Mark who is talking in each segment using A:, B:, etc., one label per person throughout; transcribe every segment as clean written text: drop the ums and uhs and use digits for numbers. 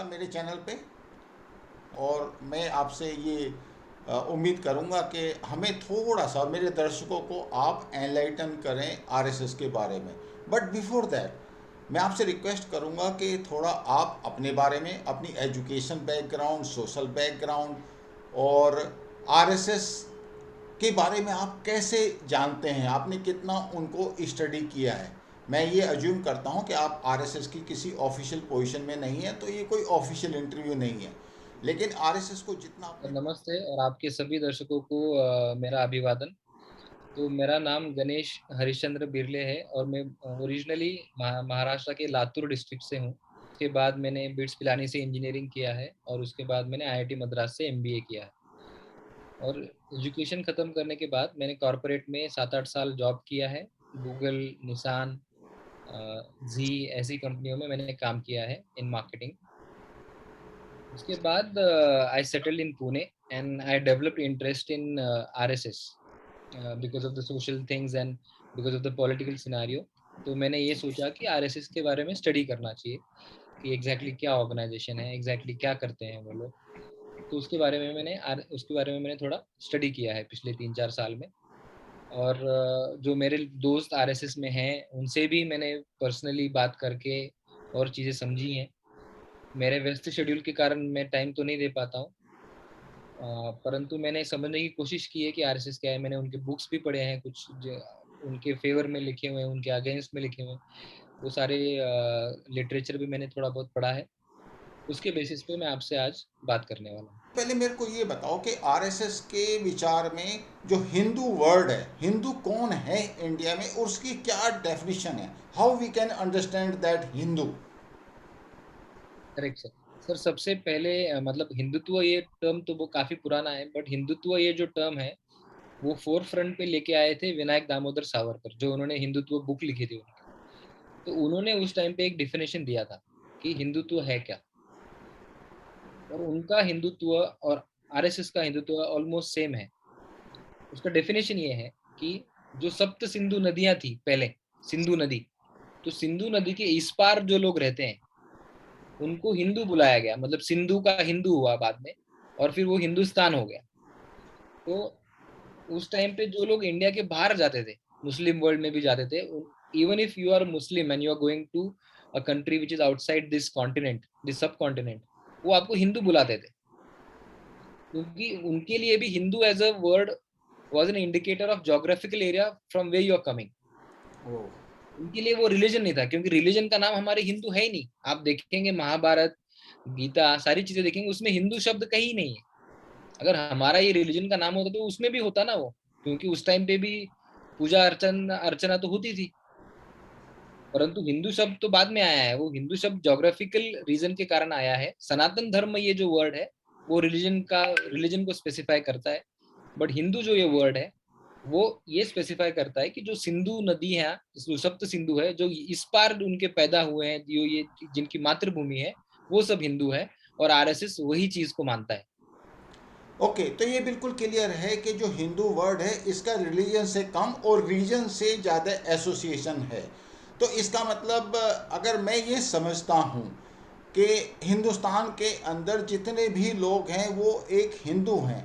A: मेरे चैनल पे। और मैं आपसे ये उम्मीद करूंगा कि हमें थोड़ा सा, मेरे दर्शकों को आप एनलाइटन करें आरएसएस के बारे में। बट बिफोर दैट मैं आपसे रिक्वेस्ट करूंगा कि थोड़ा आप अपने बारे में, अपनी एजुकेशन बैकग्राउंड, सोशल बैकग्राउंड और आरएसएस के बारे में आप कैसे जानते हैं, आपने कितना उनको स्टडी किया है। मैं ये अज्यूम करता हूँ कि आप आरएसएस की किसी ऑफिशियल पोजीशन में नहीं है, तो ये कोई ऑफिशियल इंटरव्यू नहीं है, लेकिन आरएसएस को जितना आपने।
B: नमस्ते और आपके सभी दर्शकों को मेरा अभिवादन। तो मेरा नाम गणेश हरिश्चंद्र बिरले है और मैं ओरिजिनली महाराष्ट्र के लातूर डिस्ट्रिक्ट से हूँ। उसके बाद मैंने बिट्स पिलानी से इंजीनियरिंग किया है और उसके बाद मैंने आईआईटी मद्रास से एमबीए किया है। और एजुकेशन ख़त्म करने के बाद मैंने कॉरपोरेट में 7-8 साल जॉब किया है। गूगल, निसान, जी ऐसी कंपनियों में मैंने काम किया है इन मार्केटिंग। उसके बाद I settled in Pune and I developed interest in RSS because of the social things and because of the political scenario. तो मैंने ये सोचा कि आरएसएस के बारे में स्टडी करना चाहिए कि एग्जैक्टली क्या ऑर्गेनाइजेशन है, एग्जैक्टली क्या करते हैं वो लोग। तो उसके बारे में मैंने थोड़ा स्टडी किया है पिछले 3-4 साल में। और जो मेरे दोस्त आरएसएस में हैं उनसे भी मैंने पर्सनली बात करके और चीज़ें समझी हैं। मेरे व्यस्त शेड्यूल के कारण मैं टाइम तो नहीं दे पाता हूँ, परंतु मैंने समझने की कोशिश की है कि आरएसएस क्या है। मैंने उनके बुक्स भी पढ़े हैं, कुछ जो उनके फेवर में लिखे हुए हैं, उनके अगेंस्ट में लिखे हुए हैं। वो सारे लिटरेचर भी मैंने थोड़ा बहुत पढ़ा है। उसके बेसिस पे मैं आपसे आज बात करने वाला हूँ।
A: पहले मेरे को ये बताओ कि आरएसएस के विचार में जो हिंदू वर्ड है, हिंदू कौन है इंडिया में और उसकी क्या डेफिनेशन है, how we can understand that Hindu.
B: Correct sir. Sir सबसे पहले मतलब हिंदुत्व ये टर्म तो वो काफी पुराना है, बट हिंदुत्व ये जो टर्म है वो फोर फ्रंट पे लेके आए थे विनायक दामोदर सावरकर, जो उन्होंने हिंदुत्व बुक लिखी थी उनकी। तो उन्होंने उस टाइम पे एक डिफिनेशन दिया था कि हिंदुत्व है क्या। और उनका हिंदुत्व और आरएसएस का हिंदुत्व ऑलमोस्ट सेम है। उसका डेफिनेशन ये है कि जो सप्त सिंधु नदियां थी पहले, सिंधु नदी, तो सिंधु नदी के इस पार जो लोग रहते हैं उनको हिंदू बुलाया गया। मतलब सिंधु का हिंदू हुआ बाद में और फिर वो हिंदुस्तान हो गया। तो उस टाइम पे जो लोग इंडिया के बाहर जाते थे, मुस्लिम वर्ल्ड में भी जाते थे, even if you are Muslim and you are going to a country which is outside this continent, this subcontinent, वो आपको हिंदू बुलाते थे, क्योंकि उनके लिए भी Hindu as a word was an indicator of geographical area from where you are coming.
A: Oh.
B: उनके लिए वो रिलीजन नहीं था, क्योंकि रिलीजन का नाम हमारे हिंदू है ही नहीं। आप देखेंगे महाभारत, गीता, सारी चीजें देखेंगे, उसमें हिंदू शब्द कहीं नहीं है। अगर हमारा ये रिलीजन का नाम होता तो उसमें भी होता ना वो, क्योंकि उस टाइम पे भी पूजा अर्चना अर्चना तो होती थी। परंतु हिंदू शब्द तो बाद में आया है। वो हिंदू शब्द जोग्राफिकल रीजन के कारण आया है। सनातन धर्म ये जो वर्ड है वो रिलीजन को स्पेसिफाई करता है। बट हिंदू जो ये वर्ड है वो ये स्पेसिफाई करता है कि जो सिंधु नदी है, जो सप्त सिंधु है, जो इस पार उनके पैदा हुए हैं, जो ये जिनकी मातृभूमि है, वो सब हिंदू है। और आरएसएस वही चीज को मानता है।
A: ओके, तो ये बिल्कुल क्लियर है कि जो हिंदू वर्ड है इसका रिलीजन से कम और रीजन से ज़्यादा एसोसिएशन है। तो इसका मतलब अगर मैं ये समझता हूँ कि हिंदुस्तान के अंदर जितने भी लोग हैं वो एक हिंदू हैं,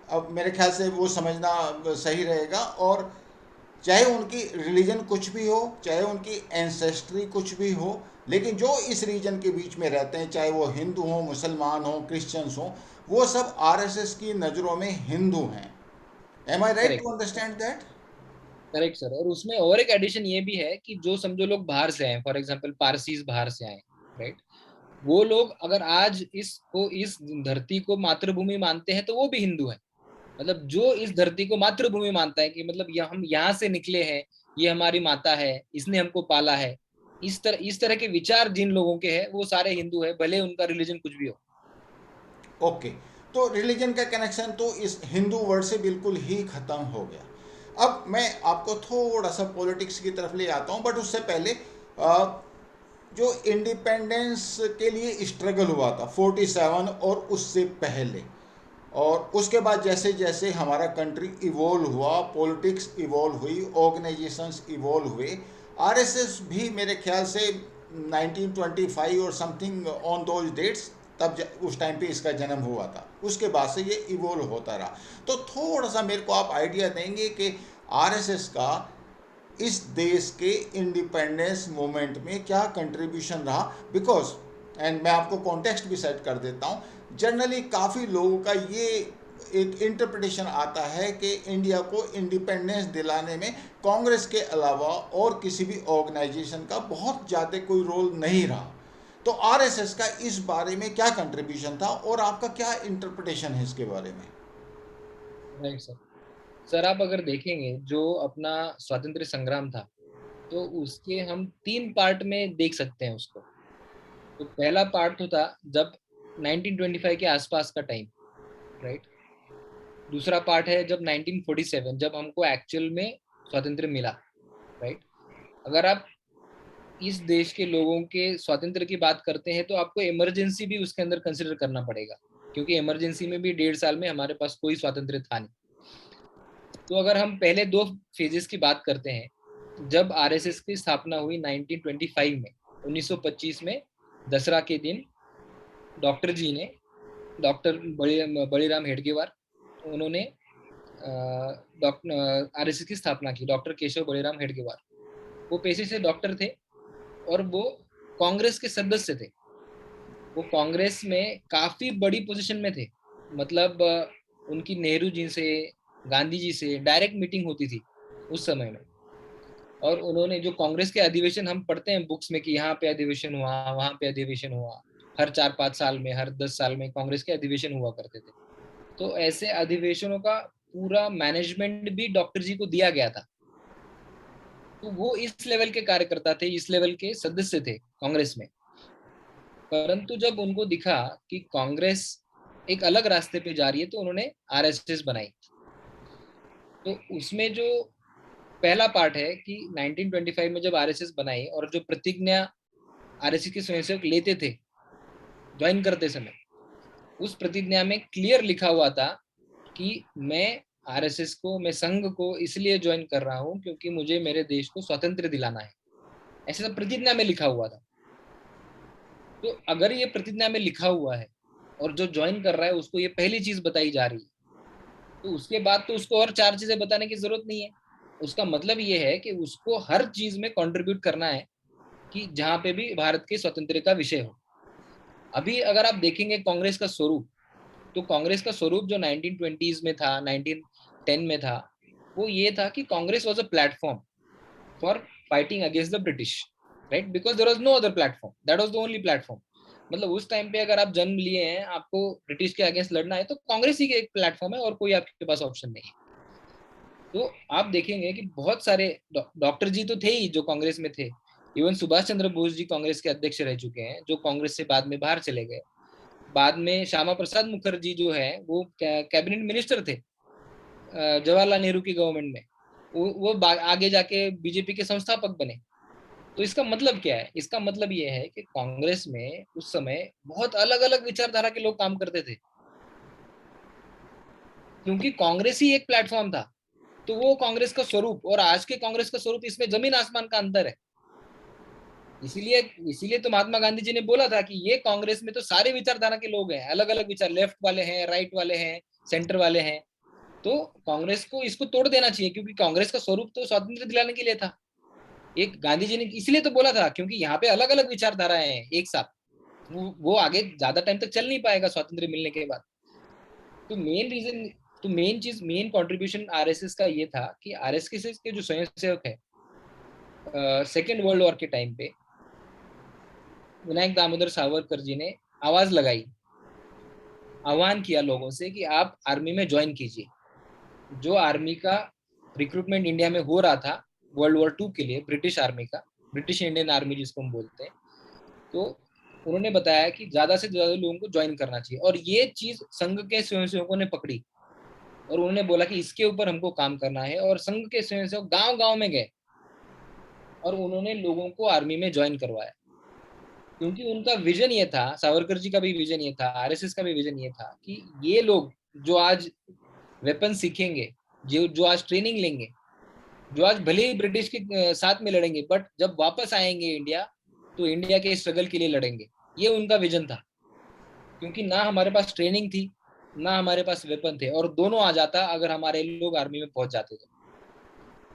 A: अब मेरे ख्याल से वो समझना सही रहेगा। और चाहे उनकी रिलीजन कुछ भी हो, चाहे उनकी एंसेस्ट्री कुछ भी हो, लेकिन जो इस रीजन के बीच में रहते हैं, चाहे वो हिंदू हो, मुसलमान हो, क्रिश्चियंस हो, वो सब आरएसएस की नज़रों में हिंदू हैं। Am I right
B: correct.
A: To understand that.
B: Correct sir. और उसमें और एक एडिशन ये भी है कि जो समझो लोग बाहर से आए, फॉर एग्जांपल पारसीज बाहर से आए, राइट, वो लोग अगर आज इस धरती को मातृभूमि मानते हैं तो वो भी हिंदू है। मतलब जो इस धरती को मातृभूमि मानता है कि मतलब हम यहाँ से निकले हैं, ये हमारी माता है, इसने हमको पाला है, इस तरह के विचार जिन लोगों के हैं वो सारे हिंदू है, भले उनका रिलीजन कुछ भी हो।
A: ओके, तो रिलीजन का कनेक्शन तो इस हिंदू वर्ड से बिल्कुल ही ख़त्म हो गया। अब मैं आपको थोड़ा सा पॉलिटिक्स की तरफ ले आता हूँ, बट उससे पहले जो इंडिपेंडेंस के लिए स्ट्रगल हुआ था 47 और उससे पहले, और उसके बाद जैसे जैसे हमारा कंट्री इवोल्व हुआ, पॉलिटिक्स इवोल्व हुई, ऑर्गेनाइजेशंस इवोल्व हुए, आरएसएस भी मेरे ख्याल से 1925 और समथिंग ऑन दोज डेट्स उस टाइम पे इसका जन्म हुआ था। उसके बाद से ये इवोल्व होता रहा। तो थोड़ा सा मेरे को आप आइडिया देंगे कि आरएसएस का इस देश के इंडिपेंडेंस मूवमेंट में क्या कंट्रीब्यूशन रहा। बिकॉज एंड मैं आपको कॉन्टेक्स्ट भी सेट कर देता हूँ, जनरली काफ़ी लोगों का ये एक इंटरप्रिटेशन आता है कि इंडिया को इंडिपेंडेंस दिलाने में कांग्रेस के अलावा और किसी भी ऑर्गेनाइजेशन का बहुत ज़्यादा कोई रोल नहीं रहा। तो आरएसएस का इस बारे में क्या कंट्रीब्यूशन था और आपका क्या इंटरप्रिटेशन है इसके बारे में?
B: Right sir. सर आप अगर देखेंगे जो अपना स्वतंत्र संग्राम था, तो उसके हम 3 पार्ट में देख सकते हैं उसको। तो पहला पार्ट तो था जब 1925 के आसपास का टाइम, राइट। दूसरा पार्ट है जब 1947, जब हमको एक्चुअल में स्वातंत्र्य मिला, राइट। अगर आप इस देश के लोगों के स्वातंत्र्य की बात करते हैं तो आपको इमरजेंसी भी उसके अंदर कंसिडर करना पड़ेगा, क्योंकि इमरजेंसी में भी 1.5 साल में हमारे पास कोई स्वातंत्र्य था नहीं। तो अगर हम पहले 2 फेजेस की बात करते हैं, जब आरएसएस की स्थापना हुई 1925 में, 1925 में दसरा के दिन डॉक्टर जी ने, डॉक्टर बड़ीराम हेडगेवार, उन्होंने डॉक्टर आरएसएस की स्थापना की। डॉक्टर केशव बड़ीराम हेडगेवार, वो पेशे से डॉक्टर थे और वो कांग्रेस के सदस्य थे। वो कांग्रेस में काफी बड़ी पोजीशन में थे। मतलब उनकी नेहरू जी से, गांधी जी से डायरेक्ट मीटिंग होती थी उस समय में। और उन्होंने जो कांग्रेस के अधिवेशन हम पढ़ते हैं बुक्स में कि यहाँ पे अधिवेशन हुआ, वहां पे अधिवेशन हुआ, हर 4-5 साल में, हर 10 साल में कांग्रेस के अधिवेशन हुआ करते थे। तो ऐसे अधिवेशनों का पूरा मैनेजमेंट भी डॉक्टर जी को दिया गया था। तो वो इस लेवल के कार्यकर्ता थे, इस लेवल के सदस्य थे कांग्रेस में। परंतु जब उनको दिखा कि कांग्रेस एक अलग रास्ते पे जा रही है, तो उन्होंने आरएसएस बनाई। तो उसमें जो पहला पार्ट है कि 1925 में जब आरएसएस बनाई और जो प्रतिज्ञा आरएसएस के स्वयंसेवक लेते थे ज्वाइन करते समय, उस प्रतिज्ञा में क्लियर लिखा हुआ था कि मैं आरएसएस को, मैं संघ को इसलिए ज्वाइन कर रहा हूं क्योंकि मुझे मेरे देश को स्वतंत्र दिलाना है। ऐसे सब प्रतिज्ञा में लिखा हुआ था। तो अगर ये प्रतिज्ञा में लिखा हुआ है और जो ज्वाइन कर रहा है उसको ये पहली चीज बताई जा रही है, तो उसके बाद तो उसको और 4 चीजें बताने की जरूरत नहीं है। उसका मतलब ये है कि उसको हर चीज में कंट्रीब्यूट करना है कि जहां पे भी भारत के स्वतंत्र का विषय हो। अभी अगर आप देखेंगे कांग्रेस का स्वरूप, तो कांग्रेस का स्वरूप जो 1920s में था, 1910 में था, वो ये था कि Congress was a platform for fighting against the British, right, because there was no other platform, that was the only platform. मतलब उस टाइम पे अगर आप जन्म लिए हैं, आपको ब्रिटिश के अगेंस्ट लड़ना है, तो कांग्रेस ही के एक प्लेटफॉर्म है और कोई आपके पास ऑप्शन नहीं है। तो आप देखेंगे कि बहुत सारे डॉक्टर जी तो थे ही जो कांग्रेस में थे। इवन सुभाष चंद्र बोस जी कांग्रेस के अध्यक्ष रह चुके हैं, जो कांग्रेस से बाद में बाहर चले गए। बाद में श्यामा प्रसाद मुखर्जी जो है वो कैबिनेट मिनिस्टर थे जवाहरलाल नेहरू की गवर्नमेंट में। वो आगे जाके बीजेपी के संस्थापक बने। तो इसका मतलब क्या है? इसका मतलब ये है कि कांग्रेस में उस समय बहुत अलग अलग विचारधारा के लोग काम करते थे, क्योंकि कांग्रेस ही एक प्लेटफॉर्म था। तो वो कांग्रेस का स्वरूप और आज के कांग्रेस का स्वरूप, इसमें जमीन आसमान का अंतर है। इसीलिए इसीलिए तो महात्मा गांधी जी ने बोला था कि ये कांग्रेस में तो सारे विचारधारा के लोग हैं, अलग अलग विचार, लेफ्ट वाले हैं, राइट वाले हैं, सेंटर वाले हैं। तो कांग्रेस को इसको तोड़ देना चाहिए, क्योंकि कांग्रेस का स्वरूप तो स्वातंत्र दिलाने के लिए था। एक गांधी जी ने इसलिए तो बोला था क्योंकि यहाँ पे अलग अलग विचारधाराएं हैं एक साथ, वो आगे ज्यादा टाइम तक चल नहीं पाएगा स्वातंत्र मिलने के बाद। तो मेन रीजन, तो मेन चीज, मेन कंट्रीब्यूशन आरएसएस का ये था कि आरएसएस के जो स्वयंसेवक है, सेकेंड वर्ल्ड वॉर के टाइम पे विनायक दामोदर सावरकर जी ने आवाज लगाई, आह्वान किया लोगों से कि आप आर्मी में ज्वाइन कीजिए। जो आर्मी का रिक्रूटमेंट इंडिया में हो रहा था वर्ल्ड वॉर 2 के लिए, ब्रिटिश आर्मी का, ब्रिटिश इंडियन आर्मी जिसको हम बोलते हैं, तो उन्होंने बताया कि ज्यादा से ज्यादा लोगों को ज्वाइन करना चाहिए। और ये चीज संघ के स्वयंसेवकों ने पकड़ी और उन्होंने बोला कि इसके ऊपर हमको काम करना है। और संघ के स्वयंसेवक गांव गांव में गए और उन्होंने लोगों को आर्मी में ज्वाइन करवाया, क्योंकि उनका विजन ये था, सावरकर जी का भी विजन ये था, आरएसएस का भी विजन ये था कि ये लोग जो आज वेपन सीखेंगे, जो जो आज ट्रेनिंग लेंगे, जो आज भले ही ब्रिटिश के साथ में लड़ेंगे, बट जब वापस आएंगे इंडिया, तो इंडिया के स्ट्रगल के लिए लड़ेंगे। ये उनका विजन था। क्योंकि ना हमारे पास ट्रेनिंग थी, ना हमारे पास वेपन थे, और दोनों आ जाता अगर हमारे लोग आर्मी में पहुंच जाते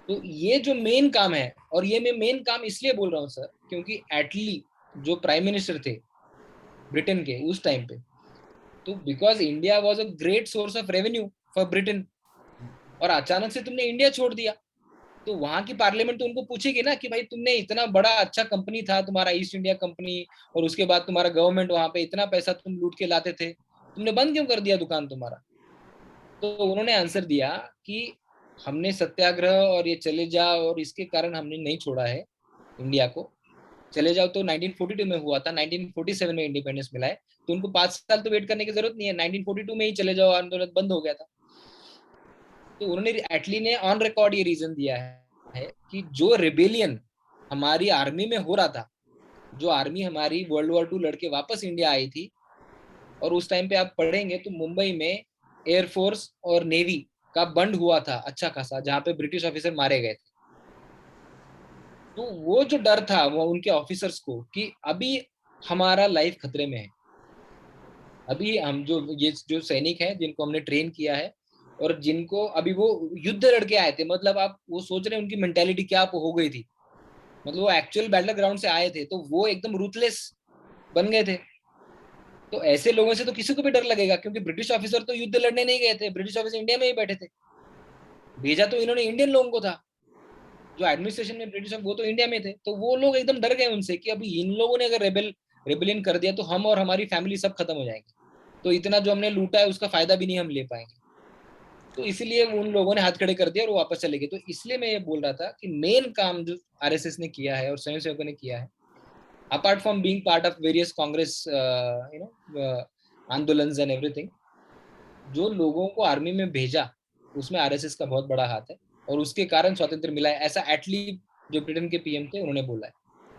B: तो ये जो मेन काम है, और ये मैं मेन काम इसलिए बोल रहा हूँ सर, क्योंकि एटली जो प्राइम मिनिस्टर थे ब्रिटेन के उस टाइम पे, तो because India was a great source of revenue for Britain, और अचानक से तुमने इंडिया छोड़ दिया, तो वहां की पार्लियामेंट तो उनको पूछेगी ना कि भाई तुमने इतना बड़ा अच्छा कंपनी था तुम्हारा ईस्ट इंडिया कंपनी, और उसके बाद तुम्हारा गवर्नमेंट वहां पे इतना पैसा तुम लूट के लाते थे, तुमने बंद क्यों कर दिया दुकान तुम्हारा? तो उन्होंने आंसर दिया कि हमने सत्याग्रह और ये चले जाओ और इसके कारण हमने नहीं छोड़ा है इंडिया को। चले जाओ तो 1942 में हुआ था, 1947 में इंडिपेंडेंस मिला है, तो उनको 5 साल तो वेट करने की जरूरत नहीं है, 1942 में ही चले जाओ, आंदोलन बंद हो गया था। तो उन्होंने एटली ने ऑन रिकॉर्ड ये रीजन दिया है कि जो रिबेलियन हमारी आर्मी में हो रहा था, जो आर्मी हमारी वर्ल्ड वॉर 2 लड़के वापस इंडिया आई थी, और उस टाइम पे आप पढ़ेंगे तो मुंबई में एयरफोर्स और नेवी का बंड हुआ था अच्छा खासा, जहां पे ब्रिटिश ऑफिसर मारे गए थे। तो वो जो डर था वो उनके ऑफिसर्स को कि अभी हमारा लाइफ खतरे में है, अभी हम जो ये जो सैनिक हैं जिनको हमने ट्रेन किया है, और जिनको अभी वो युद्ध लड़के आए थे, मतलब आप वो सोच रहे हैं उनकी मेंटेलिटी क्या हो गई थी, मतलब वो एक्चुअल बैटल ग्राउंड से आए थे तो वो एकदम रूथलेस बन गए थे। तो ऐसे लोगों से तो किसी को भी डर लगेगा, क्योंकि ब्रिटिश ऑफिसर तो युद्ध लड़ने नहीं गए थे, ब्रिटिश ऑफिसर इंडिया में ही बैठे थे, भेजा तो इन्होंने इंडियन लोगों को था, जो एडमिनिस्ट्रेशन में ब्रिटिश वो तो इंडिया में थे, तो वो लोग एकदम डर गए उनसे कि अभी इन लोगों ने अगर रेबेलियन कर दिया तो हम और हमारी फैमिली सब खत्म हो जाएंगे, तो इतना जो हमने लूटा है उसका फायदा भी नहीं हम ले पाएंगे। तो इसलिए उन लोगों ने हाथ खड़े कर दिया और वो वापस चले गए। तो इसलिए मैं ये बोल रहा था कि मेन काम जो आरएसएस ने किया है और स्वयं सेवकों ने किया है, apart from being part of various Congress आंदोलन एंड एवरीथिंग, जो लोगों को आर्मी में भेजा उसमें आरएसएस का बहुत बड़ा हाथ है, और उसके कारण स्वातंत्र मिला है, ऐसा एटली जो ब्रिटेन के पीएम थे उन्होंने बोला है।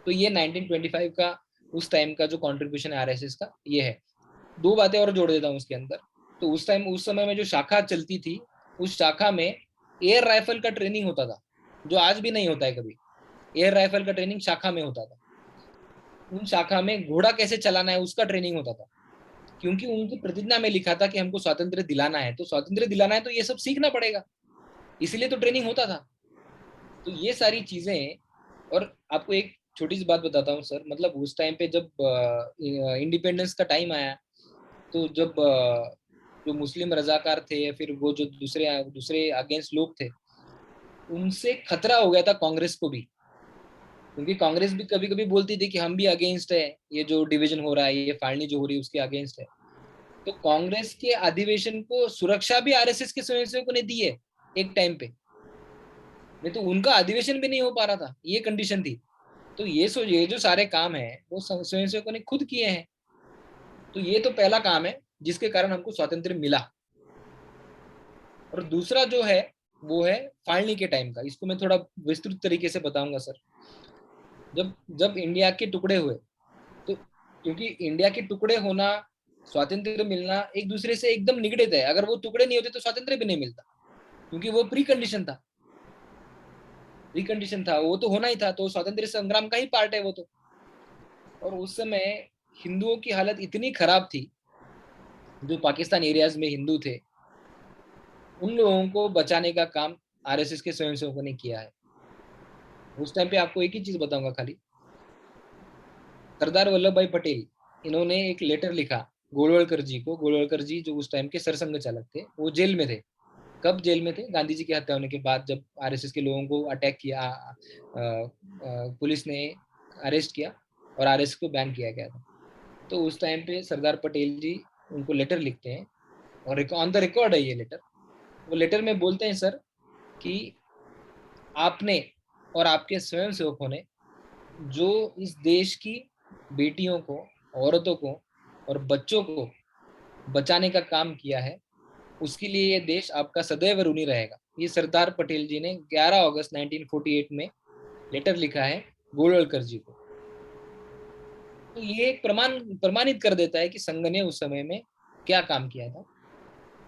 B: तो ये 1925 का उस टाइम का जो कंट्रीब्यूशन है आरएसएस का ये है। दो बातें और जोड़ देता हूँ उसके अंदर। तो उस समय में जो शाखा चलती थी, उस शाखा में एयर राइफल का ट्रेनिंग होता था, जो आज भी नहीं होता है कभी। एयर राइफल का ट्रेनिंग शाखा में होता था। उन शाखा में घोड़ा कैसे चलाना है उसका ट्रेनिंग होता था, क्योंकि उनकी प्रतिज्ञा में लिखा था कि हमको स्वातंत्र दिलाना है, तो स्वातंत्र दिलाना है तो ये सब सीखना पड़ेगा, इसलिए तो ट्रेनिंग होता था। तो ये सारी चीजें। और आपको एक छोटी सी बात बताता हूँ सर, मतलब उस टाइम पे जब इंडिपेंडेंस का टाइम आया, तो जब जो मुस्लिम रजाकार थे या फिर वो जो दूसरे दूसरे अगेंस्ट लोग थे, उनसे खतरा हो गया था कांग्रेस को भी, क्योंकि कांग्रेस भी कभी कभी बोलती थी कि हम भी अगेंस्ट है, ये जो डिवीजन हो रहा है, ये फाड़नी जो हो रही है उसके अगेंस्ट है। तो कांग्रेस के अधिवेशन को सुरक्षा भी आरएसएस के स्वयंसेवकों ने दी है एक टाइम पे, नहीं तो उनका अधिवेशन भी नहीं हो पा रहा था, ये कंडीशन थी। तो ये जो सारे काम है वो स्वयंसेवकों ने खुद किए हैं। तो ये तो पहला काम है जिसके कारण हमको स्वातंत्र मिला। और दूसरा जो है वो है फाळनी के टाइम का, इसको मैं थोड़ा विस्तृत तरीके से बताऊंगा सर। जब जब इंडिया के टुकड़े हुए, तो क्योंकि इंडिया के टुकड़े होना, स्वातंत्र मिलना एक दूसरे से एकदम निगड़ित है, अगर वो टुकड़े नहीं होते तो स्वातंत्र भी नहीं मिलता, क्योंकि वो प्री कंडीशन था, वो तो होना ही था, तो स्वातंत्र संग्राम का ही पार्ट है वो तो। और उस समय हिंदुओं की हालत इतनी खराब थी, जो पाकिस्तान एरियाज में हिंदू थे, उन लोगों को बचाने का काम आरएसएस के स्वयंसेवकों ने किया है। उस टाइम पे आपको एक ही चीज बताऊंगा खाली, सरदार वल्लभ भाई पटेल, इन्होंने एक लेटर लिखा गोलवलकर जी को। गोलवलकर जी जो उस टाइम के सरसंघ चालक थे, वो जेल में थे। कब जेल में थे? गांधी जी की हत्या होने के बाद, जब आरएसएस के लोगों को अटैक किया, पुलिस ने अरेस्ट किया और आरएसएस को बैन किया गया था। तो उस टाइम पे सरदार पटेल जी उनको लेटर लिखते हैं, और ऑन द रिकॉर्ड है ये लेटर। वो लेटर में बोलते हैं सर कि आपने और आपके स्वयं सेवकों ने जो इस देश की बेटियों को, औरतों को और बच्चों को बचाने का काम किया है, उसके लिए ये देश आपका सदैव ऋणी रहेगा। ये सरदार पटेल जी ने 11 अगस्त 1948 में लेटर लिखा है गोलवलकर जी को। तो ये प्रमाणित कर देता है कि संघ ने उस समय में क्या काम किया था,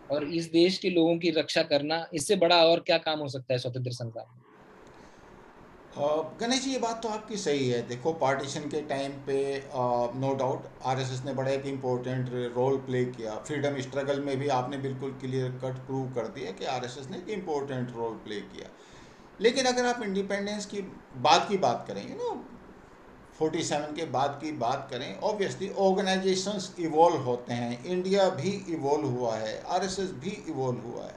B: और इस देश के लोगों की रक्षा करना, इससे बड़ा और क्या काम हो सकता है स्वतंत्र संग्राम में।
A: गणेश जी, ये बात तो आपकी सही है। देखो, पार्टीशन के टाइम पे नो डाउट आरएसएस ने बड़ा एक इम्पोर्टेंट रोल प्ले किया। फ्रीडम स्ट्रगल में भी आपने बिल्कुल क्लियर कट प्रूव कर दिया कि आरएसएस ने एक इम्पोर्टेंट रोल प्ले किया। लेकिन अगर आप इंडिपेंडेंस की बात करें, 47 के बाद की बात करें, ऑब्वियसली ऑर्गेनाइजेशंस इवॉल्व होते हैं। इंडिया भी इवॉल्व हुआ है, आरएसएस भी इवॉल्व हुआ है।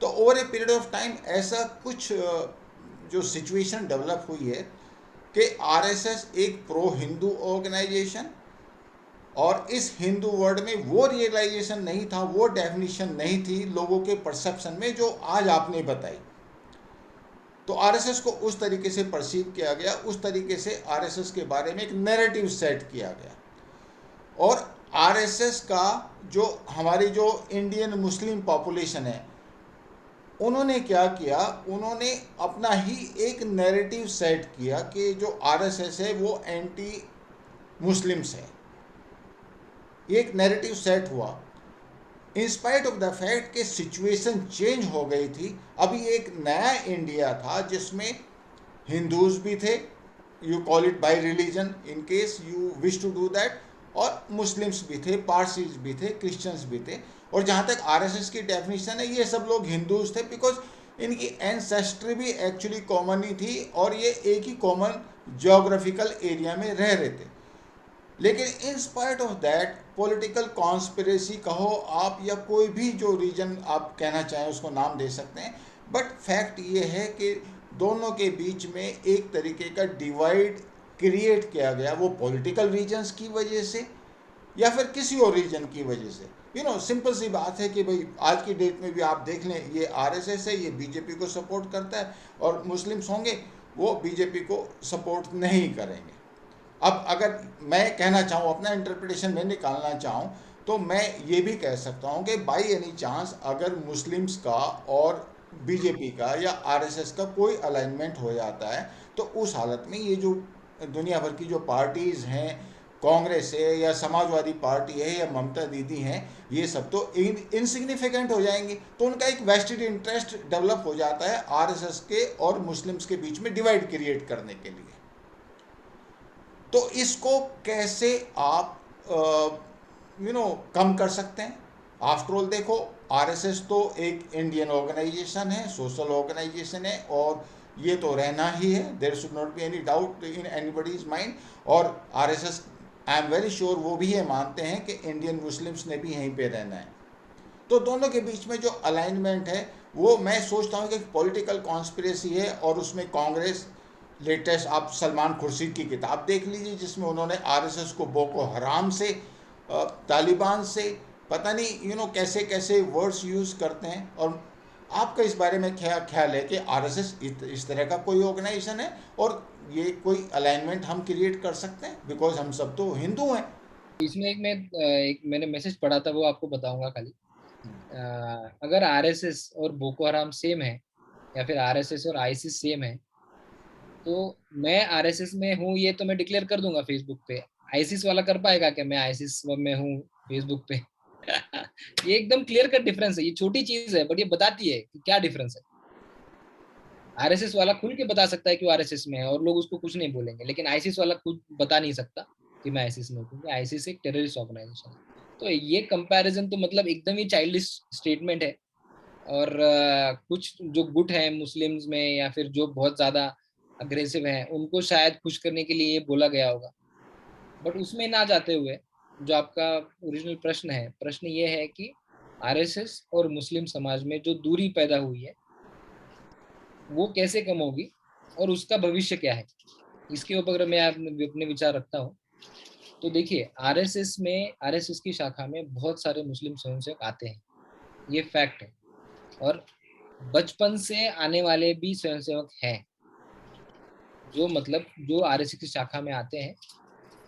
A: तो over a period of time ऐसा कुछ जो सिचुएशन डेवलप हुई है कि आरएसएस एक प्रो हिंदू ऑर्गेनाइजेशन, और इस हिंदू वर्ड में वो रियलाइजेशन नहीं था, वो डेफिनेशन नहीं थी लोगों के परसेप्शन में जो आज आपने बताई। तो आरएसएस को उस तरीके से परसीव किया गया, उस तरीके से आरएसएस के बारे में एक नैरेटिव सेट किया गया। और आरएसएस का जो हमारी जो इंडियन मुस्लिम पॉपुलेशन है, उन्होंने क्या किया, उन्होंने अपना ही एक नैरेटिव सेट किया कि जो आरएसएस है वो एंटी मुस्लिम्स है। ये एक नैरेटिव सेट हुआ in spite of the fact कि सिचुएशन चेंज हो गई थी। अभी एक नया इंडिया था जिसमें हिंदूज भी थे, you call it by religion in case you wish to do that, और मुस्लिम्स भी थे, पारसीज भी थे, क्रिश्चियंस भी थे। और जहाँ तक आरएसएस की डेफिनेशन है, ये सब लोग हिंदूज थे बिकॉज इनकी एंसेस्ट्री भी एक्चुअली कॉमन ही थी और ये एक ही कॉमन जोग्राफिकल एरिया में रह रहे थे। लेकिन in spite of that political conspiracy कहो आप, या कोई भी जो रीजन आप कहना चाहें उसको नाम दे सकते हैं, बट फैक्ट ये है कि दोनों के बीच में एक तरीके का डिवाइड क्रिएट किया गया, वो पॉलिटिकल रीजन्स की वजह से या फिर किसी और रीजन की वजह से। सिंपल सी बात है कि भाई आज की डेट में भी आप देख लें, ये आरएसएस है, ये बीजेपी को सपोर्ट करता है, और मुस्लिम्स होंगे वो बीजेपी को सपोर्ट नहीं करेंगे। अब अगर मैं कहना चाहूँ, अपना इंटरप्रिटेशन में निकालना चाहूँ, तो मैं ये भी कह सकता हूँ कि बाई एनी चांस अगर मुस्लिम्स का और बीजेपी का या आरएसएस का कोई अलाइनमेंट हो जाता है, तो उस हालत में ये जो दुनिया भर की जो पार्टीज़ हैं, कांग्रेस है या समाजवादी पार्टी है या ममता दीदी हैं, ये सब तो इनसिग्निफिकेंट हो जाएंगी। तो उनका एक वेस्टेड इंटरेस्ट डेवलप हो जाता है आरएसएस के और मुस्लिम्स के बीच में डिवाइड क्रिएट करने के लिए। तो इसको कैसे आप कम कर सकते हैं? आफ्टर ऑल देखो, आरएसएस तो एक इंडियन ऑर्गेनाइजेशन है, सोशल ऑर्गेनाइजेशन है, और ये तो रहना ही है, there should not be any doubt in anybody's mind. और RSS, I am very sure, वो भी ये मानते हैं कि इंडियन मुस्लिम्स ने भी यहीं पे रहना है। तो दोनों के बीच में जो अलाइनमेंट है, वो मैं सोचता हूँ कि पॉलिटिकल कॉन्स्पिरेसी है, और उसमें कांग्रेस, लेटेस्ट आप सलमान खुर्शीद की किताब देख लीजिए जिसमें उन्होंने आरएसएस को बोको हराम से, तालिबान से, पता नहीं कैसे कैसे वर्ड्स यूज़ करते हैं। और आपका इस बारे में क्या ख्याल है कि आरएसएस इस तरह का कोई ऑर्गेनाइजेशन है, और ये कोई अलाइनमेंट हम क्रिएट कर सकते हैं, बिकॉज हम सब तो हिंदू हैं।
B: इसमें एक मैंने मैसेज पढ़ा था, वो आपको बताऊंगा खाली। अगर आरएसएस और बोको हराम सेम है, या फिर आरएसएस और आईसिस सेम है, तो मैं आरएसएस में हूँ ये तो मैं डिक्लेयर कर दूंगा फेसबुक पे। आईसिस वाला कर पाएगा क्या मैं आईसिस में हूँ फेसबुक पे? ये एकदम क्लियर कट डिफरेंस है। ये छोटी चीज है बट ये बताती है कि क्या डिफरेंस है। आरएसएस वाला खुल के बता सकता है कि वो आरएसएस में है और लोग उसको कुछ नहीं बोलेंगे, लेकिन आईसिस वाला खुद बता नहीं सकता कि मैं आईसिस में हूँ, क्योंकि आईसिस एक टेररिस्ट ऑर्गेनाइजेशन है। तो ये कंपैरिजन तो मतलब एकदम ही चाइल्डिश स्टेटमेंट है। और कुछ जो गुट है मुस्लिम्स में या फिर जो बहुत ज्यादा अग्रेसिव हैं, उनको शायद खुश करने के लिए ये बोला गया होगा। बट उसमें ना जाते हुए, जो आपका ओरिजिनल प्रश्न है, प्रश्न ये है कि आरएसएस और मुस्लिम समाज में जो दूरी पैदा हुई है वो कैसे कम होगी और उसका भविष्य क्या है, इसके ऊपर मैं अपने विचार रखता हूँ। तो देखिए, आरएसएस की शाखा में बहुत सारे मुस्लिम स्वयंसेवक आते हैं, ये फैक्ट है। और बचपन से आने वाले भी स्वयंसेवक हैं, जो मतलब जो आरएसएस की शाखा में आते हैं,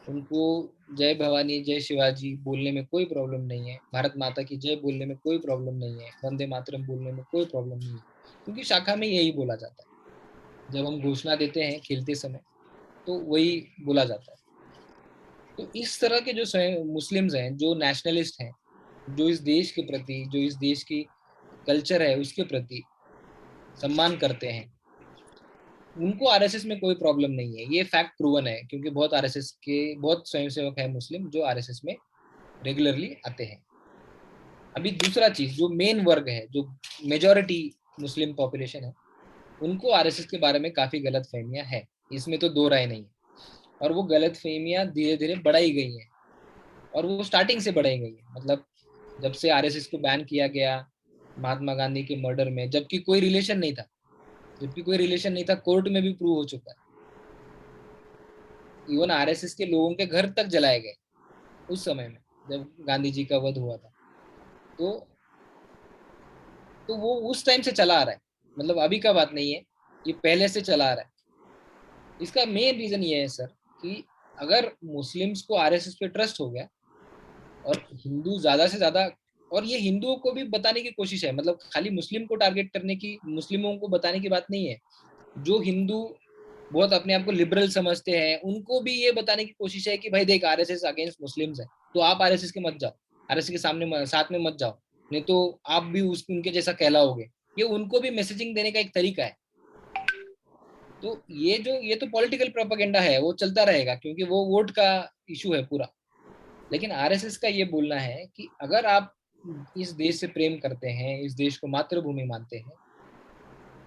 B: उनको जय भवानी जय शिवाजी बोलने में कोई प्रॉब्लम नहीं है, भारत माता की जय बोलने में कोई प्रॉब्लम नहीं है, वंदे मातरम बोलने में कोई प्रॉब्लम नहीं है, क्योंकि शाखा में यही बोला जाता है। जब हम घोषणा देते हैं खेलते समय, तो वही बोला जाता है। तो इस तरह के जो मुस्लिम्स हैं, जो नेशनलिस्ट हैं, जो इस देश के प्रति, जो इस देश की कल्चर है उसके प्रति सम्मान करते हैं, उनको आरएसएस में कोई प्रॉब्लम नहीं है, ये फैक्ट प्रूवन है, क्योंकि बहुत आरएसएस के बहुत स्वयंसेवक है मुस्लिम जो आरएसएस में रेगुलरली आते हैं। अभी दूसरा चीज, जो मेन वर्ग है, जो मेजोरिटी मुस्लिम पॉपुलेशन है, उनको आरएसएस के बारे में काफी गलत फहमियां है, इसमें तो दो राय नहीं है। और वो गलत फहमियां धीरे धीरे बढ़ाई गई हैं, और वो स्टार्टिंग से बढ़ाई गई है। मतलब जब से आरएसएस को बैन किया गया महात्मा गांधी के मर्डर में, जबकि कोई रिलेशन नहीं था, कोर्ट में भी प्रूव हो चुका है। इवन आरएसएस के लोगों के घर तक जलाए गए उस समय में, जब गांधी जी का वध हुआ था। तो वो उस टाइम से चला आ रहा है, मतलब अभी का बात नहीं है, ये पहले से चला आ रहा है। इसका मेन रीजन ये है सर कि अगर मुस्लिम्स को आरएसएस पे ट्रस्ट हो गया, और हिंदू ज्यादा से ज्यादा, और ये हिंदुओं को भी बताने की कोशिश है, मतलब खाली मुस्लिम को टारगेट करने की, मुस्लिमों को बताने की बात नहीं है। जो हिंदू बहुत अपने आप को लिबरल समझते हैं, उनको भी ये बताने की कोशिश है कि भाई देख, आरएसएस अगेंस्ट मुस्लिम्स है, तो आप आरएसएस के मत जाओ, आरएसएस के सामने साथ में मत जाओ, नहीं तो आप भी उनके जैसा कहलाओगे। ये उनको भी मैसेजिंग देने का एक तरीका है। तो ये तो पॉलिटिकल प्रोपेगेंडा है, वो चलता रहेगा, क्योंकि वो वोट का इशू है पूरा। लेकिन आरएसएस का ये बोलना है कि अगर आप इस देश से प्रेम करते हैं, इस देश को मातृभूमि मानते हैं,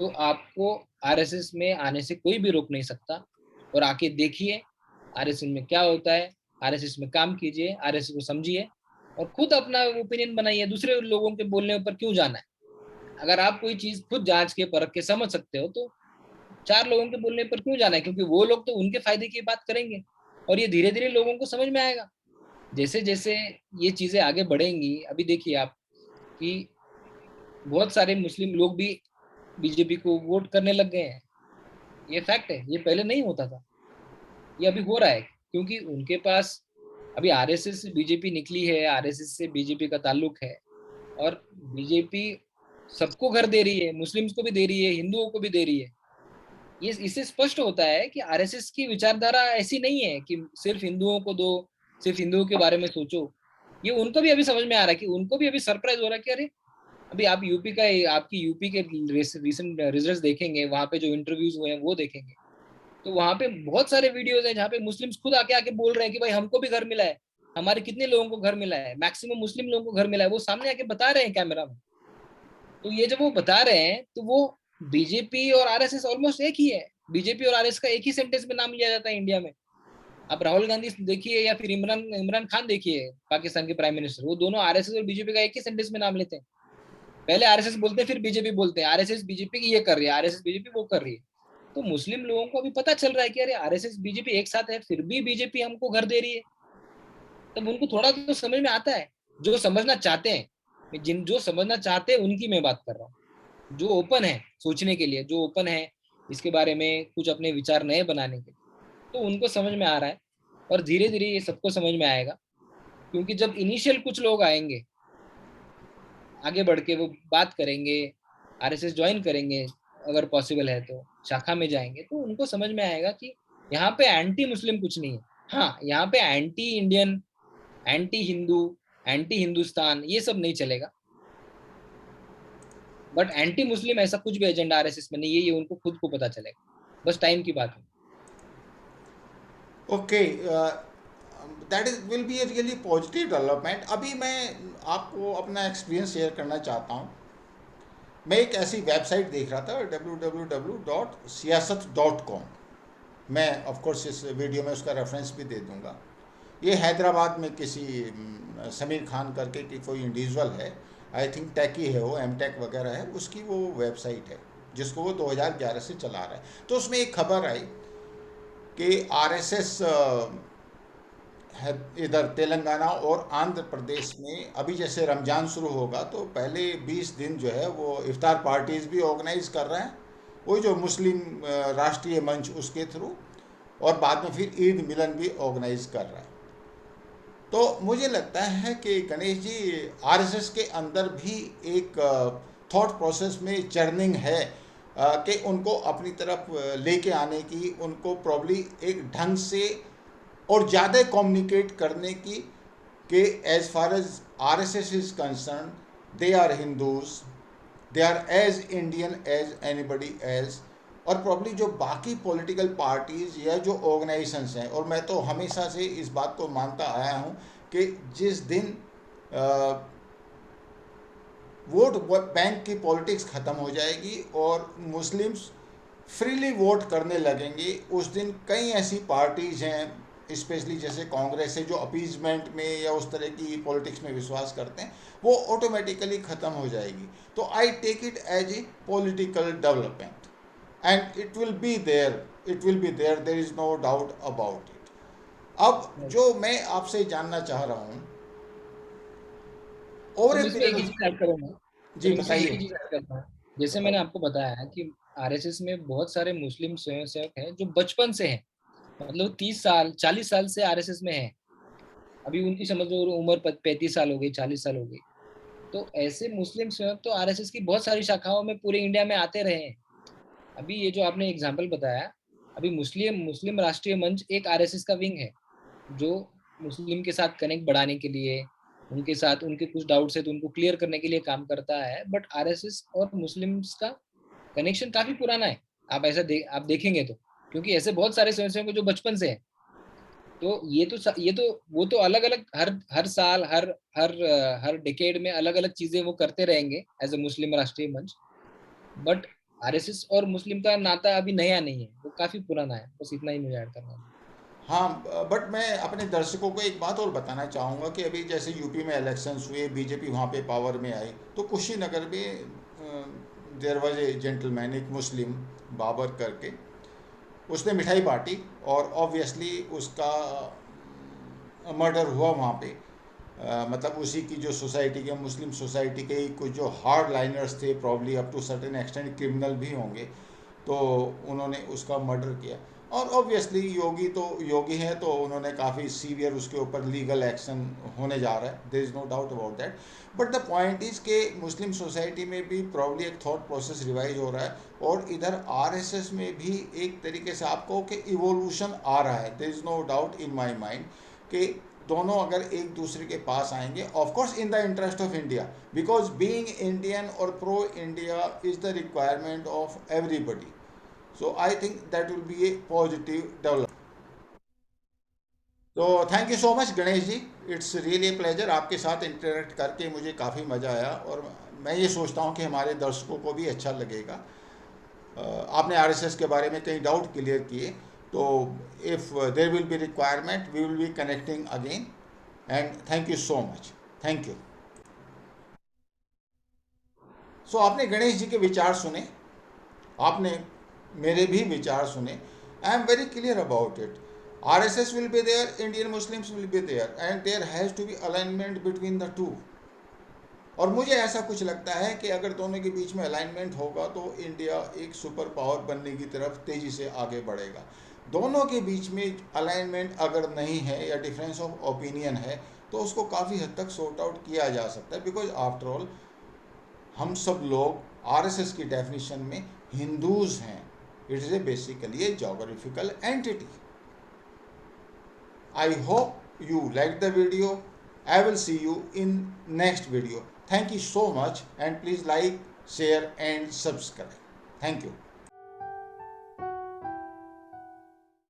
B: तो आपको आरएसएस में आने से कोई भी रोक नहीं सकता। और आके देखिए आरएसएस में क्या होता है, आरएसएस में काम कीजिए, आरएसएस को समझिए, और खुद अपना ओपिनियन बनाइए। दूसरे लोगों के बोलने पर क्यों जाना है? अगर आप कोई चीज खुद जांच के परख के समझ सकते हो, तो चार लोगों के बोलने पर क्यों जाना है? क्योंकि वो लोग तो उनके फायदे की बात करेंगे, और ये धीरे धीरे लोगों को समझ में आएगा। जैसे जैसे ये चीजें आगे बढ़ेंगी, अभी देखिए आप कि बहुत सारे मुस्लिम लोग भी बीजेपी को वोट करने लग गए हैं। ये फैक्ट है, ये पहले नहीं होता था, ये अभी हो रहा है, क्योंकि उनके पास अभी आरएसएस से बीजेपी निकली है, आरएसएस से बीजेपी का ताल्लुक है, और बीजेपी सबको घर दे रही है, मुस्लिम्स को भी दे रही है, हिंदुओं को भी दे रही है। ये इससे स्पष्ट होता है कि आरएसएस की विचारधारा ऐसी नहीं है कि सिर्फ हिंदुओं को दो, सिर्फ हिंदुओं के बारे में सोचो। ये उनको भी अभी समझ में आ रहा है, कि उनको भी अभी सरप्राइज हो रहा है कि अरे, अभी आप आपकी यूपी के रिसेंट रिजल्ट्स देखेंगे, वहां पे जो इंटरव्यूज हुए हैं वो देखेंगे, तो वहां पे बहुत सारे वीडियोज हैं जहाँ पे मुस्लिम्स खुद आके आके बोल रहे हैं कि भाई हमको भी घर मिला है, हमारे कितने लोगों को घर मिला है, मैक्सिमम मुस्लिम लोगों को घर मिला है, वो सामने आके बता रहे हैं कैमरा में। तो ये जब वो बता रहे हैं, तो वो बीजेपी और आरएसएस ऑलमोस्ट एक ही है। बीजेपी और आरएस का एक ही सेंटेंस में नाम लिया जाता है इंडिया में। आप राहुल गांधी देखिए, या फिर इमरान इमरान खान देखिए, पाकिस्तान के प्राइम मिनिस्टर, वो दोनों आरएसएस और बीजेपी का एक ही सेंटेंस में नाम लेते हैं। पहले आरएसएस बोलते हैं, फिर बीजेपी बोलते हैं, आरएसएस बीजेपी की ये कर रही है, आरएसएस बीजेपी वो कर रही है। तो मुस्लिम लोगों को अभी पता चल रहा है कि अरे, आरएसएस बीजेपी एक साथ है, फिर भी बीजेपी हमको घर दे रही है। तब उनको थोड़ा तो समझ में आता है, जो समझना चाहते हैं। जो समझना चाहते हैं उनकी मैं बात कर रहा हूँ, जो ओपन है सोचने के लिए, जो ओपन है इसके बारे में कुछ अपने विचार नए बनाने के लिए, तो उनको समझ में आ रहा है। और धीरे धीरे ये सबको समझ में आएगा, क्योंकि जब इनिशियल कुछ लोग आएंगे, आगे बढ़ के वो बात करेंगे, आरएसएस ज्वाइन करेंगे, अगर पॉसिबल है तो शाखा में जाएंगे, तो उनको समझ में आएगा कि यहाँ पे एंटी मुस्लिम कुछ नहीं है। हाँ, यहाँ पे anti Indian, anti Hindu, anti Hindustan, ये सब नहीं चलेगा। बट एंटी मुस्लिम ऐसा कुछ भी एजेंडा आरएसएस में नहीं है, ये उनको खुद को पता चलेगा, बस टाइम की बात है।
A: Okay, that is will be a really positive development. अभी मैं आपको अपना एक्सपीरियंस शेयर करना चाहता हूँ। मैं एक ऐसी वेबसाइट देख रहा था, www.siyasat.com। मैं ऑफ कोर्स इस वीडियो में उसका रेफरेंस भी दे दूंगा। ये हैदराबाद में किसी समीर खान करके कि कोई इंडिविजुअल है, आई थिंक टेकी है, वो एम टेक वगैरह है, उसकी वो वेबसाइट है जिसको वो 2011 से चला रहा है। तो उसमें एक खबर आई कि आरएसएस है इधर तेलंगाना और आंध्र प्रदेश में, अभी जैसे रमज़ान शुरू होगा तो पहले 20 दिन जो है वो इफ्तार पार्टीज़ भी ऑर्गेनाइज कर रहे हैं, वही जो मुस्लिम राष्ट्रीय मंच उसके थ्रू, और बाद में फिर ईद मिलन भी ऑर्गेनाइज कर रहा है। तो मुझे लगता है कि गणेश जी, आरएसएस के अंदर भी एक थॉट प्रोसेस में चर्निंग है, कि उनको अपनी तरफ लेके आने की, उनको प्रॉब्ली एक ढंग से और ज़्यादा कम्युनिकेट करने की, कि as far as RSS is concern, they are Hindus, they are as Indian as anybody else, और प्रॉब्ली जो बाकी पॉलिटिकल पार्टीज या जो ऑर्गेनाइजेशंस हैं, और मैं तो हमेशा से इस बात को मानता आया हूँ कि जिस दिन वोट बैंक की पॉलिटिक्स ख़त्म हो जाएगी और मुस्लिम्स फ्रीली वोट करने लगेंगे, उस दिन कई ऐसी पार्टीज़ हैं, स्पेशली जैसे कांग्रेस है, जो अपीजमेंट में या उस तरह की पॉलिटिक्स में विश्वास करते हैं, वो ऑटोमेटिकली ख़त्म हो जाएगी। तो I take it as a political development and it will be there is no doubt about it. अब
B: राइट।
A: जो मैं आपसे जानना चाह रहा हूँ,
B: तो
A: ओवर ए
B: मैं इसमें
A: पीरियड
B: एक ही
A: ऑफ,
B: चीज़ ऐड करूँगा।
A: जी
B: चलो मैं इसमें एक ही
A: बताइए।
B: चीज़ ऐड करता हूँ। जैसे मैंने आपको बताया है कि आरएसएस में बहुत सारे मुस्लिम स्वयंसेवक हैं जो बचपन से हैं। मतलब 30 साल, 40 साल से आरएसएस में हैं। अभी उनकी समझ लो उम्र 35 साल हो गई, 40 साल हो गई। तो ऐसे मुस्लिम स्वयं तो आरएसएस की बहुत सारी शाखाओं में पूरे इंडिया में आते रहे हैं। अभी ये जो आपने एग्जाम्पल बताया, अभी मुस्लिम मुस्लिम राष्ट्रीय मंच एक आरएसएस का विंग है, जो मुस्लिम के साथ कनेक्ट बढ़ाने के लिए, उनके साथ उनके कुछ डाउट्स है तो उनको क्लियर करने के लिए काम करता है। बट आरएसएस और मुस्लिम्स का कनेक्शन काफी पुराना है। आप देखेंगे तो, क्योंकि ऐसे बहुत सारे स्वयंसेवक हैं जो बचपन से हैं। तो ये तो वो तो अलग अलग हर हर साल हर डिकेड में अलग अलग चीजें वो करते रहेंगे एज ए मुस्लिम राष्ट्रीय मंच। बट आरएसएस और मुस्लिम का नाता अभी नया नहीं है, वो काफी पुराना है। बस इतना ही मुझे ऐड करना है।
A: हाँ, बट मैं अपने दर्शकों को एक बात और बताना चाहूँगा कि अभी जैसे यूपी में इलेक्शंस हुए, बीजेपी वहाँ पे पावर में आई, तो कुशीनगर में देयर वाज ए जेंटलमैन, एक मुस्लिम, बाबर करके, उसने मिठाई बांटी और ऑब्वियसली उसका मर्डर हुआ वहाँ पे। मतलब उसी की जो सोसाइटी के, मुस्लिम सोसाइटी के ही कुछ जो हार्ड लाइनर्स थे, probably up to certain extent criminal भी होंगे, तो उन्होंने उसका मर्डर किया। और ऑब्वियसली योगी तो योगी हैं, तो उन्होंने काफ़ी सीवियर उसके ऊपर लीगल एक्शन होने जा रहा है, there is no doubt about that. But the point is के मुस्लिम सोसाइटी में भी प्रॉब्ली एक थॉट प्रोसेस रिवाइज हो रहा है, और इधर आरएसएस में भी एक तरीके से आपको कि इवोल्यूशन आ रहा है। There is no doubt in my mind कि दोनों अगर एक दूसरे के पास आएंगे, of course in the interest of India, because being Indian और pro India is the requirement of everybody. So I think that will be a positive development. तो thank you so much Ganesh ji, it's really a pleasure, आपके साथ interact करके मुझे काफ़ी मज़ा आया, और मैं ये सोचता हूँ कि हमारे दर्शकों को भी अच्छा लगेगा। आपने आरएसएस के बारे में कई डाउट क्लियर किए, तो if there will be requirement we will be connecting again, and thank you so much. Thank you. So आपने गणेश जी के विचार सुने, आपने मेरे भी विचार सुने। आई am very clear about it. RSS will be there, Indian Muslims will be there, and there has to be alignment between the two. और मुझे ऐसा कुछ लगता है कि अगर दोनों के बीच में अलाइनमेंट होगा तो इंडिया एक सुपर पावर बनने की तरफ तेज़ी से आगे बढ़ेगा। दोनों के बीच में अलाइनमेंट अगर नहीं है या डिफरेंस ऑफ ओपिनियन है, तो उसको काफ़ी हद तक सॉर्ट आउट किया जा सकता है, बिकॉज आफ्टर ऑल हम सब लोग आरएसएस की डेफिनेशन में हिंदूज हैं। It is a basically A geographical entity. I hope you like the video. I will see you in next video. Thank you so much, and please like, share and subscribe. Thank you.